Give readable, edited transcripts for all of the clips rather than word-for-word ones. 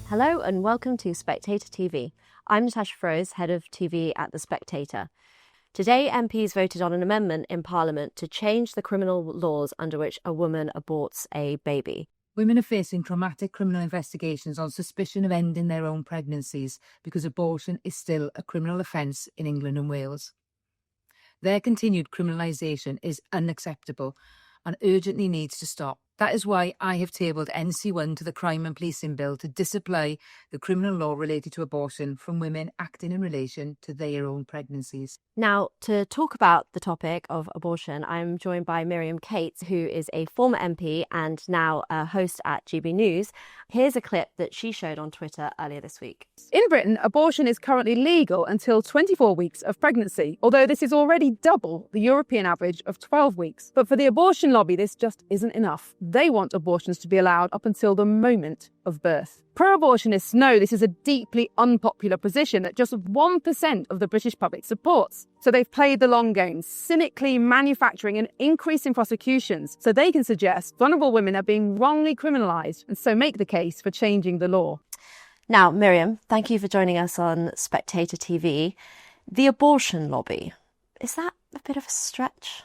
Hello and welcome to Spectator TV. I'm Natasha Feroze, head of TV at The Spectator. Today, MPs voted on an amendment in Parliament to change the criminal laws under which a woman aborts a baby. Women are facing traumatic criminal investigations on suspicion of ending their own pregnancies because abortion is still a criminal offence in England and Wales. Their continued criminalisation is unacceptable and urgently needs to stop. That is why I have tabled NC1 to the Crime and Policing Bill to disapply the criminal law related to abortion from women acting in relation to their own pregnancies. Now, to talk about the topic of abortion, I'm joined by Miriam Cates, who is a former MP and now a host at GB News. Here's a clip that she showed on Twitter earlier this week. In Britain, abortion is currently legal until 24 weeks of pregnancy, although this is already double the European average of 12 weeks. But for the abortion lobby, this just isn't enough. They want abortions to be allowed up until the moment of birth. Pro-abortionists know this is a deeply unpopular position that just 1% of the British public supports. So they've played the long game, cynically manufacturing an increase in prosecutions so they can suggest vulnerable women are being wrongly criminalised and so make the case for changing the law. Now, Miriam, thank you for joining us on Spectator TV. The abortion lobby, is that a bit of a stretch?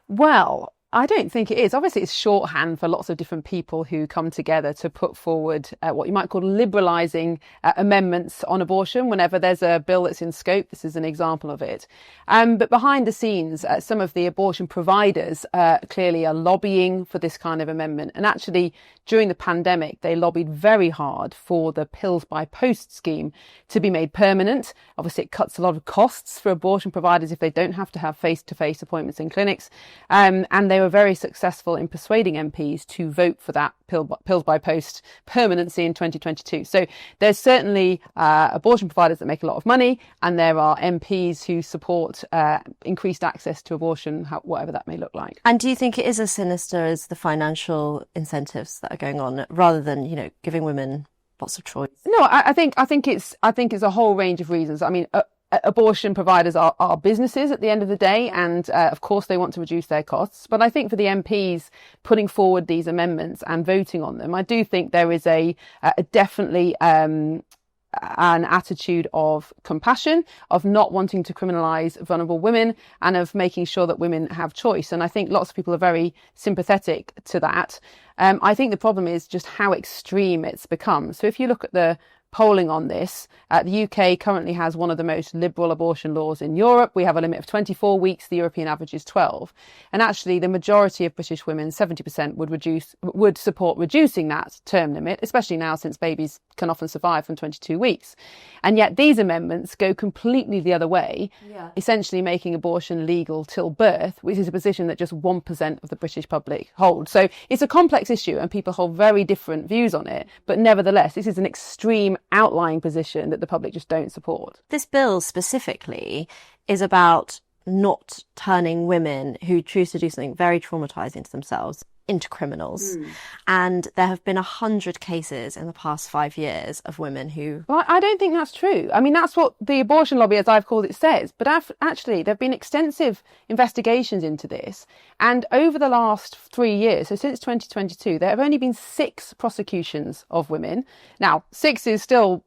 Well, I don't think it is. Obviously, it's shorthand for lots of different people who come together to put forward what you might call liberalising amendments on abortion whenever there's a bill that's in scope. This is an example of it. But behind the scenes, some of the abortion providers clearly are lobbying for this kind of amendment. And actually, during the pandemic, they lobbied very hard for the pills by post scheme to be made permanent. Obviously, it cuts a lot of costs for abortion providers if they don't have to have face-to-face appointments in clinics. And they were very successful in persuading MPs to vote for that pills by post permanency in 2022. So there's certainly abortion providers that make a lot of money, and there are MPs who support increased access to abortion, whatever that may look like. And do you think it is as sinister as the financial incentives that are going on, rather than, giving women lots of choice? No, I think it's a whole range of reasons. I mean, abortion providers are businesses at the end of the day, and of course they want to reduce their costs. But I think for the MPs putting forward these amendments and voting on them, I do think there is a definitely an attitude of compassion, of not wanting to criminalise vulnerable women, and of making sure that women have choice. And I think lots of people are very sympathetic to that. I think the problem is just how extreme it's become. So if you look at the polling on this, the UK currently has one of the most liberal abortion laws in Europe. We have a limit of 24 weeks. The European average is 12. And actually, the majority of British women, 70%, would support reducing that term limit, especially now since babies can often survive from 22 weeks. And yet these amendments go completely the other way, essentially making abortion legal till birth, which is a position that just 1% of the British public hold. So it's a complex issue and people hold very different views on it. But nevertheless, this is an extreme outlying position that the public just don't support. This bill specifically is about not turning women who choose to do something very traumatising to themselves into criminals. And there have been 100 cases in the past 5 years of women who... Well, I don't think that's true. I mean, that's what the abortion lobby, as I've called it, says. But actually, there have been extensive investigations into this. And over the last 3 years, so since 2022, there have only been 6 prosecutions of women. Now, 6 is still,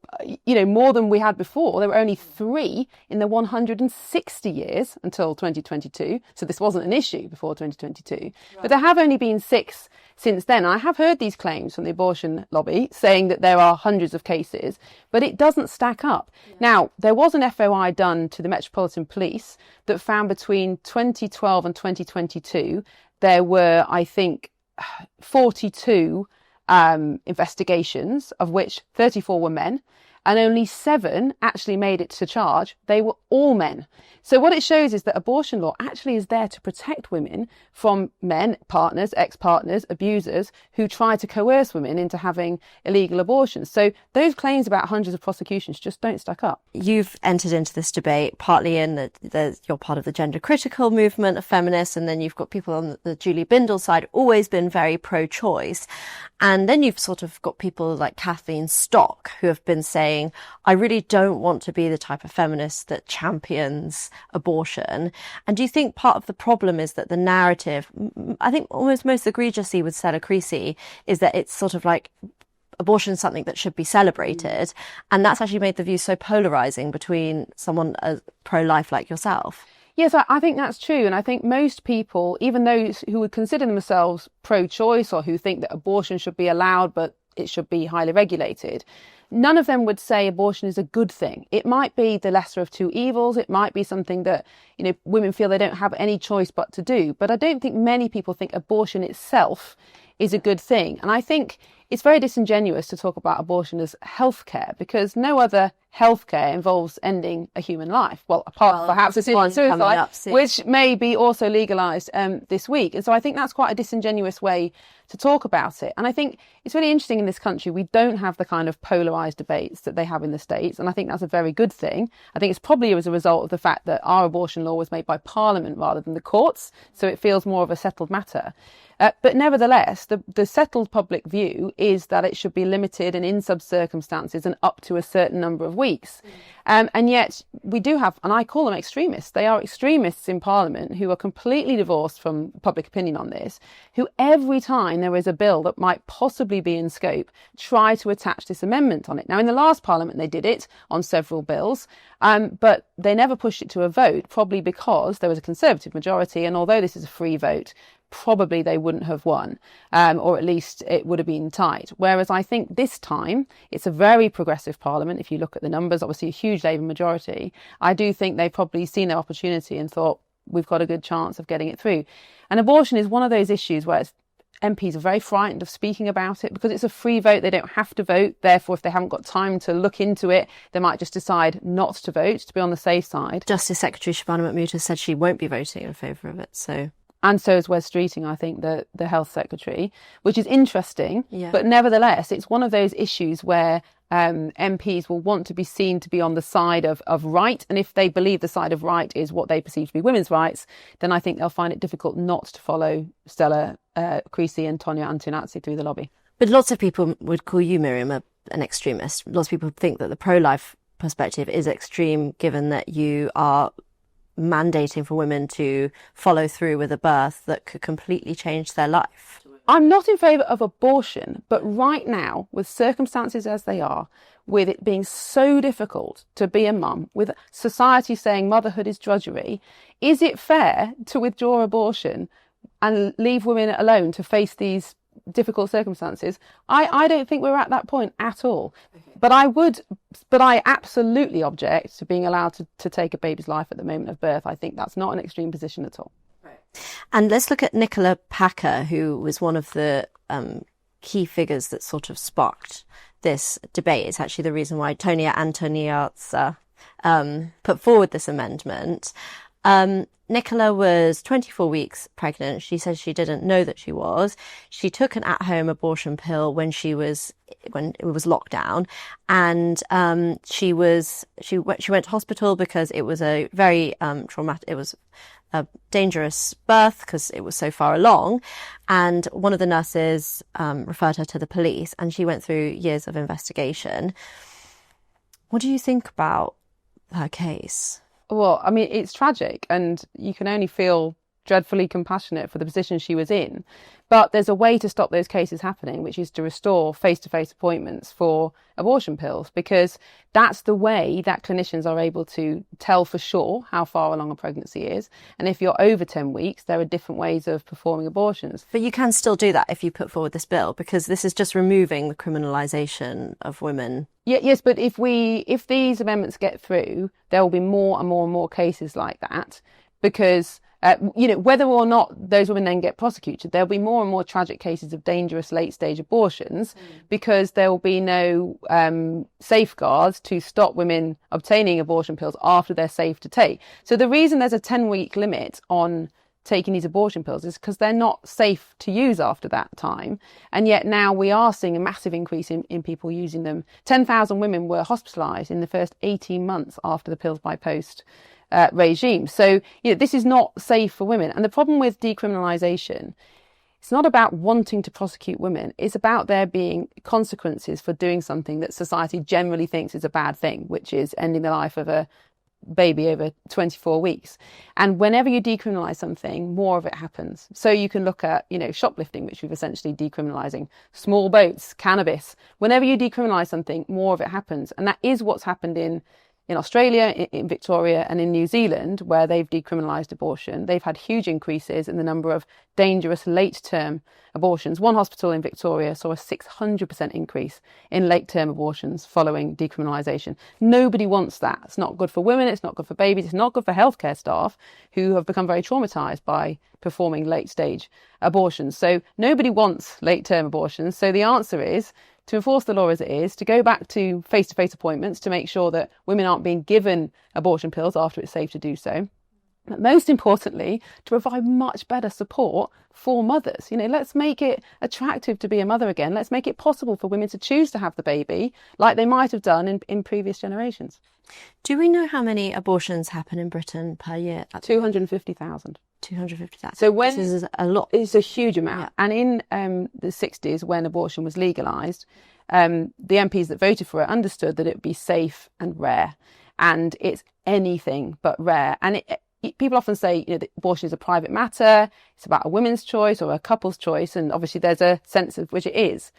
more than we had before. There were only 3 in the 160 years until 2022. So this wasn't an issue before 2022. Right. But there have only been 6 since then. I have heard these claims from the abortion lobby saying that there are hundreds of cases, but it doesn't stack up. Yeah. Now, there was an FOI done to the Metropolitan Police that found between 2012 and 2022, there were, I think, 42 investigations, of which 34 were men, and only 7 actually made it to charge. They were all men. So what it shows is that abortion law actually is there to protect women from men, partners, ex-partners, abusers who try to coerce women into having illegal abortions. So those claims about hundreds of prosecutions just don't stack up. You've entered into this debate partly in that you're part of the gender critical movement of feminists, and then you've got people on the Julie Bindel side, always been very pro-choice. And then you've sort of got people like Kathleen Stock who have been saying, I really don't want to be the type of feminist that champions abortion. And do you think part of the problem is that the narrative, I think almost most egregiously with Stella Creasy, is that it's sort of like abortion is something that should be celebrated. And that's actually made the views so polarising between someone pro-life like yourself. Yes, I think that's true. And I think most people, even those who would consider themselves pro-choice or who think that abortion should be allowed, but it should be highly regulated, none of them would say abortion is a good thing. It might be the lesser of two evils. It might be something that, women feel they don't have any choice but to do. But I don't think many people think abortion itself is a good thing. And I think it's very disingenuous to talk about abortion as healthcare, because no other healthcare involves ending a human life. Well, apart perhaps assisted suicide, which may be also legalised this week. And so I think that's quite a disingenuous way to talk about it. And I think it's really interesting in this country, we don't have the kind of polarised debates that they have in the States. And I think that's a very good thing. I think it's probably as a result of the fact that our abortion law was made by Parliament rather than the courts. So it feels more of a settled matter. But nevertheless, the settled public view is that it should be limited and in some circumstances and up to a certain number of weeks. And yet we do have, and I call them extremists. They are extremists in Parliament who are completely divorced from public opinion on this, who every time there is a bill that might possibly be in scope, try to attach this amendment on it. Now, in the last Parliament, they did it on several bills, but they never pushed it to a vote, probably because there was a Conservative majority. And although this is a free vote, probably they wouldn't have won, or at least it would have been tight. Whereas I think this time it's a very progressive Parliament. If you look at the numbers, obviously a huge Labour majority, I do think they've probably seen their opportunity and thought, we've got a good chance of getting it through. And abortion is one of those issues where MPs are very frightened of speaking about it because it's a free vote. They don't have to vote. Therefore, if they haven't got time to look into it, they might just decide not to vote to be on the safe side. Justice Secretary Shabana Mahmood has said she won't be voting in favour of it, so... And so is Wes Streeting, I think, the Health Secretary, which is interesting. Yeah. But nevertheless, it's one of those issues where MPs will want to be seen to be on the side of right. And if they believe the side of right is what they perceive to be women's rights, then I think they'll find it difficult not to follow Stella Creasy and Tonia Antoniazzi through the lobby. But lots of people would call you, Miriam, an extremist. Lots of people think that the pro-life perspective is extreme, given that you are mandating for women to follow through with a birth that could completely change their life. I'm not in favour of abortion, but right now, with circumstances as they are, with it being so difficult to be a mum, with society saying motherhood is drudgery, is it fair to withdraw abortion and leave women alone to face these difficult circumstances? I don't think we're at that point at all. But I absolutely object to being allowed to take a baby's life at the moment of birth. I think that's not an extreme position at all. Right. And let's look at Nicola Packer, who was one of the key figures that sort of sparked this debate. It's actually the reason why Tonia Antoniazzi put forward this amendment. Nicola was 24 weeks pregnant. She says she didn't know that she was. She took an at-home abortion pill when it was locked down, and she went to hospital because it was a very traumatic. It was a dangerous birth because it was so far along, and one of the nurses referred her to the police, and she went through years of investigation. What do you think about her case? Well, I mean, it's tragic, and you can only feel dreadfully compassionate for the position she was in. But there's a way to stop those cases happening, which is to restore face-to-face appointments for abortion pills, because that's the way that clinicians are able to tell for sure how far along a pregnancy is. And if you're over 10 weeks, there are different ways of performing abortions. But you can still do that if you put forward this bill, because this is just removing the criminalisation of women. Yes, but if these amendments get through, there will be more and more and more cases like that, because whether or not those women then get prosecuted, there'll be more and more tragic cases of dangerous late-stage abortions because there will be no safeguards to stop women obtaining abortion pills after they're safe to take. So the reason there's a 10-week limit on taking these abortion pills is because they're not safe to use after that time. And yet now we are seeing a massive increase in people using them. 10,000 women were hospitalised in the first 18 months after the pills by post regime. So, this is not safe for women. And the problem with decriminalisation, it's not about wanting to prosecute women. It's about there being consequences for doing something that society generally thinks is a bad thing, which is ending the life of a baby over 24 weeks. And whenever you decriminalise something, more of it happens. So you can look at, shoplifting, which we've essentially decriminalising, small boats, cannabis. Whenever you decriminalise something, more of it happens. And that is what's happened in Australia, in Victoria and in New Zealand, where they've decriminalised abortion. They've had huge increases in the number of dangerous late-term abortions. One hospital in Victoria saw a 600% increase in late-term abortions following decriminalisation. Nobody wants that. It's not good for women, it's not good for babies, it's not good for healthcare staff who have become very traumatised by performing late-stage abortions. So nobody wants late-term abortions. So the answer is to enforce the law as it is, to go back to face-to-face appointments, to make sure that women aren't being given abortion pills after it's safe to do so. But most importantly, to provide much better support for mothers. Let's make it attractive to be a mother again. Let's make it possible for women to choose to have the baby like they might have done in previous generations. Do we know how many abortions happen in Britain per year? 250,000. 250,000. So this is a lot. It's a huge amount. Yeah. And in the 60s, when abortion was legalised, the MPs that voted for it understood that it would be safe and rare. And it's anything but rare. And people often say, that abortion is a private matter. It's about a woman's choice or a couple's choice. And obviously there's a sense of which it is.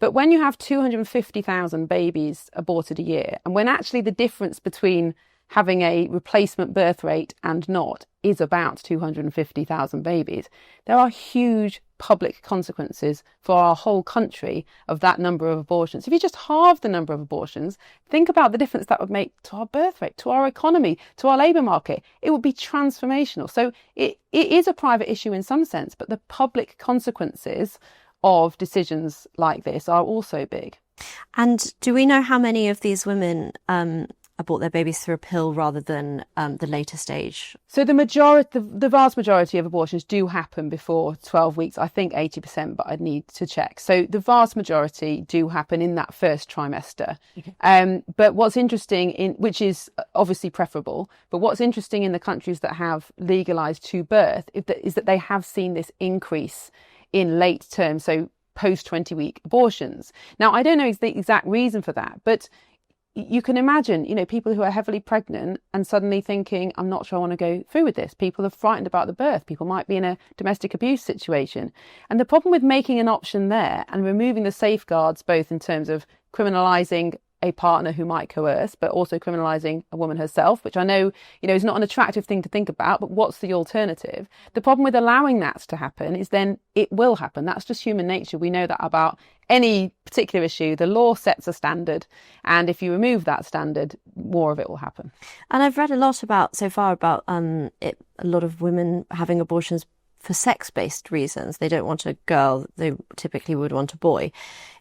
But when you have 250,000 babies aborted a year, and when actually the difference between having a replacement birth rate and not is about 250,000 babies, there are huge public consequences for our whole country of that number of abortions. If you just halve the number of abortions, think about the difference that would make to our birth rate, to our economy, to our labour market. It would be transformational. So it is a private issue in some sense, but the public consequences of decisions like this are also big. And do we know how many of these women abort their babies through a pill rather than the later stage? So the vast majority of abortions do happen before 12 weeks. I think 80%, but I'd need to check. So the vast majority do happen in that first trimester. Okay. But what's interesting, which is obviously preferable, but what's interesting in the countries that have legalised to birth is that they have seen this increase in late term, so post 20-week abortions. Now, I don't know the exact reason for that, but you can imagine, people who are heavily pregnant and suddenly thinking, I'm not sure I want to go through with this. People are frightened about the birth. People might be in a domestic abuse situation. And the problem with making an option there and removing the safeguards, both in terms of criminalising a partner who might coerce, but also criminalising a woman herself, which I know, is not an attractive thing to think about, but what's the alternative? The problem with allowing that to happen is then it will happen. That's just human nature. We know that about any particular issue. The law sets a standard, and if you remove that standard, more of it will happen. And I've read a lot so far about a lot of women having abortions for sex-based reasons. They don't want a girl, they typically would want a boy.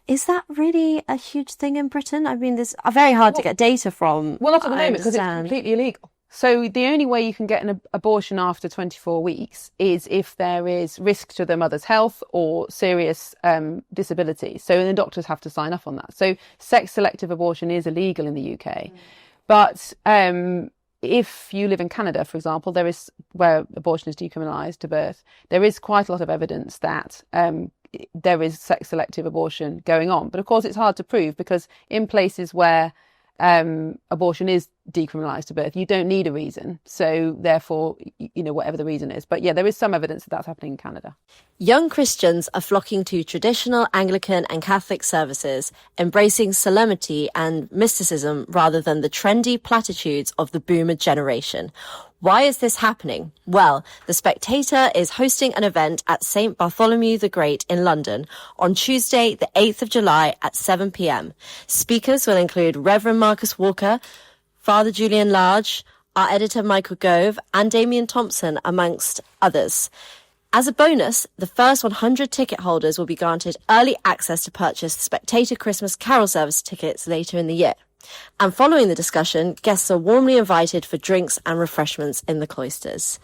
Is that really a huge thing in Britain? I mean, there's very hard to get data from. Well, not at the moment, because it's completely illegal. So the only way you can get an abortion after 24 weeks is if there is risk to the mother's health or serious disability. So the doctors have to sign off on that. So sex-selective abortion is illegal in the UK. But if you live in Canada, for example, where abortion is decriminalised to birth, there is quite a lot of evidence that there is sex-selective abortion going on. But of course, it's hard to prove, because in places where abortion is decriminalised to birth, you don't need a reason. So therefore, whatever the reason is. But yeah, there is some evidence that that's happening in Canada. Young Christians are flocking to traditional Anglican and Catholic services, embracing solemnity and mysticism rather than the trendy platitudes of the boomer generation. Why is this happening? Well, the Spectator is hosting an event at St. Bartholomew the Great in London on Tuesday, the 8th of July at 7 p.m. Speakers will include Reverend Marcus Walker, Father Julian Large, our editor Michael Gove, and Damien Thompson, amongst others. As a bonus, the first 100 ticket holders will be granted early access to purchase Spectator Christmas Carol Service tickets later in the year. And following the discussion, guests are warmly invited for drinks and refreshments in the cloisters.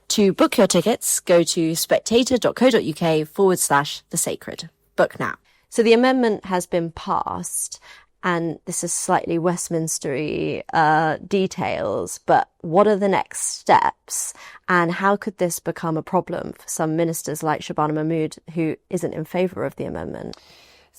To book your tickets, go to spectator.co.uk/the sacred. Book now. So the amendment has been passed, and this is slightly Westminster-y details, but what are the next steps, and how could this become a problem for some ministers like Shabana Mahmood, who isn't in favour of the amendment?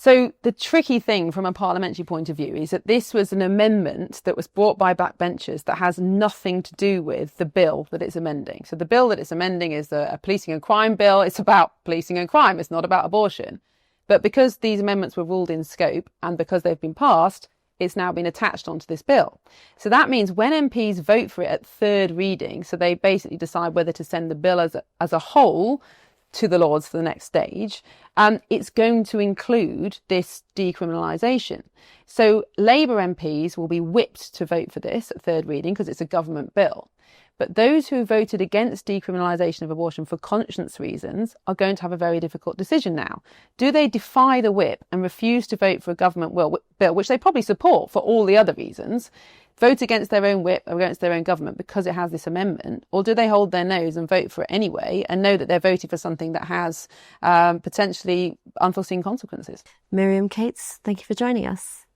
So the tricky thing from a parliamentary point of view is that this was an amendment that was brought by backbenchers that has nothing to do with the bill that it's amending. So the bill that it's amending is a policing and crime bill. It's about policing and crime. It's not about abortion. But because these amendments were ruled in scope and because they've been passed, it's now been attached onto this bill. So that means when MPs vote for it at third reading, so they basically decide whether to send the bill as a whole to the Lords for the next stage, it's going to include this decriminalisation. So Labour MPs will be whipped to vote for this at third reading because it's a government bill. But those who voted against decriminalisation of abortion for conscience reasons are going to have a very difficult decision now. Do they defy the whip and refuse to vote for a government bill, which they probably support for all the other reasons, vote against their own whip or against their own government because it has this amendment? Or do they hold their nose and vote for it anyway and know that they're voting for something that has potentially unforeseen consequences? Miriam Cates, thank you for joining us.